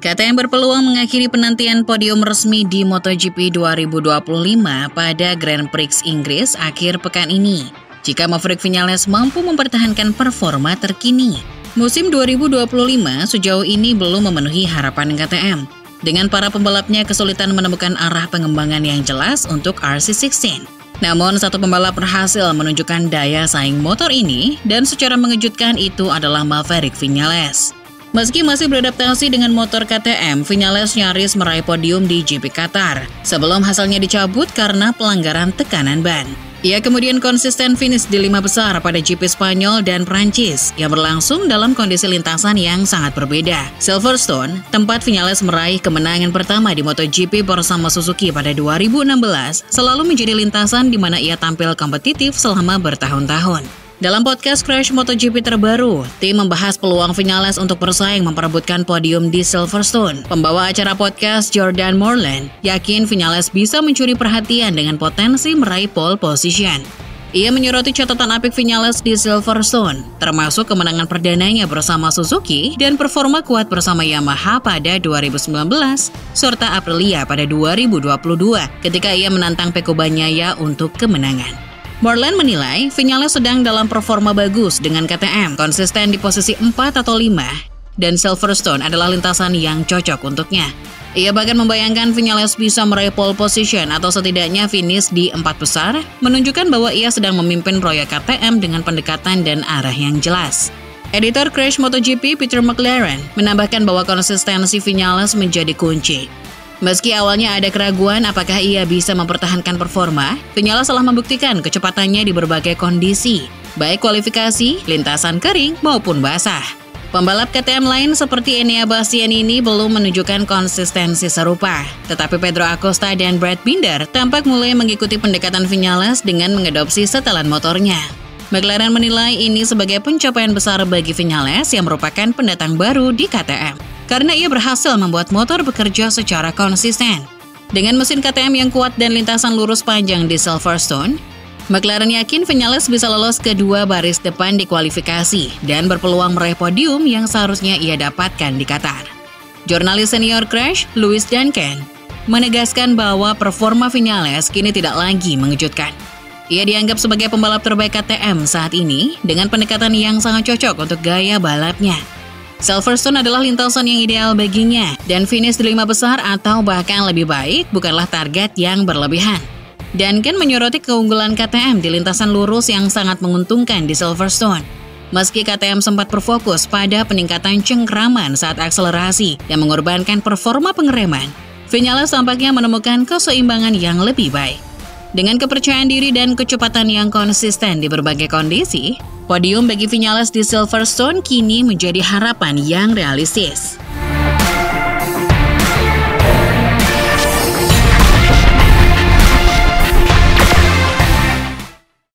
KTM berpeluang mengakhiri penantian podium resmi di MotoGP 2025 pada Grand Prix Inggris akhir pekan ini, jika Maverick Viñales mampu mempertahankan performa terkini. Musim 2025 sejauh ini belum memenuhi harapan KTM, dengan para pembalapnya kesulitan menemukan arah pengembangan yang jelas untuk RC16. Namun, satu pembalap berhasil menunjukkan daya saing motor ini, dan secara mengejutkan itu adalah Maverick Viñales. Meski masih beradaptasi dengan motor KTM, Viñales nyaris meraih podium di GP Qatar, sebelum hasilnya dicabut karena pelanggaran tekanan ban. Ia kemudian konsisten finish di 5 besar pada GP Spanyol dan Prancis, yang berlangsung dalam kondisi lintasan yang sangat berbeda. Silverstone, tempat Viñales meraih kemenangan pertama di MotoGP bersama Suzuki pada 2016, selalu menjadi lintasan di mana ia tampil kompetitif selama bertahun-tahun. Dalam podcast Crash MotoGP terbaru, tim membahas peluang Viñales untuk bersaing memperebutkan podium di Silverstone. Pembawa acara podcast Jordan Morland yakin Viñales bisa mencuri perhatian dengan potensi meraih pole position. Ia menyoroti catatan apik Viñales di Silverstone, termasuk kemenangan perdananya bersama Suzuki dan performa kuat bersama Yamaha pada 2019, serta Aprilia pada 2022 ketika ia menantang Pecco Bagnaia untuk kemenangan. Morland menilai Viñales sedang dalam performa bagus dengan KTM, konsisten di posisi 4 atau 5, dan Silverstone adalah lintasan yang cocok untuknya. Ia bahkan membayangkan Viñales bisa meraih pole position atau setidaknya finish di 4 besar, menunjukkan bahwa ia sedang memimpin proyek KTM dengan pendekatan dan arah yang jelas. Editor Crash MotoGP Peter McLaren menambahkan bahwa konsistensi Viñales menjadi kunci. Meski awalnya ada keraguan apakah ia bisa mempertahankan performa, Viñales telah membuktikan kecepatannya di berbagai kondisi, baik kualifikasi, lintasan kering, maupun basah. Pembalap KTM lain seperti Enea Bastianini belum menunjukkan konsistensi serupa, tetapi Pedro Acosta dan Brad Binder tampak mulai mengikuti pendekatan Viñales dengan mengadopsi setelan motornya. McLaren menilai ini sebagai pencapaian besar bagi Viñales yang merupakan pendatang baru di KTM, karena ia berhasil membuat motor bekerja secara konsisten. Dengan mesin KTM yang kuat dan lintasan lurus panjang di Silverstone, McLaren yakin Viñales bisa lolos ke 2 baris depan di kualifikasi dan berpeluang meraih podium yang seharusnya ia dapatkan di Qatar. Jurnalis senior Crash, Lewis Duncan, menegaskan bahwa performa Viñales kini tidak lagi mengejutkan. Ia dianggap sebagai pembalap terbaik KTM saat ini dengan pendekatan yang sangat cocok untuk gaya balapnya. Silverstone adalah lintasan yang ideal baginya, dan finish di 5 besar atau bahkan lebih baik bukanlah target yang berlebihan. Duncan menyoroti keunggulan KTM di lintasan lurus yang sangat menguntungkan di Silverstone. Meski KTM sempat berfokus pada peningkatan cengkraman saat akselerasi yang mengorbankan performa pengereman, Viñales tampaknya menemukan keseimbangan yang lebih baik. Dengan kepercayaan diri dan kecepatan yang konsisten di berbagai kondisi, podium bagi Viñales di Silverstone kini menjadi harapan yang realistis.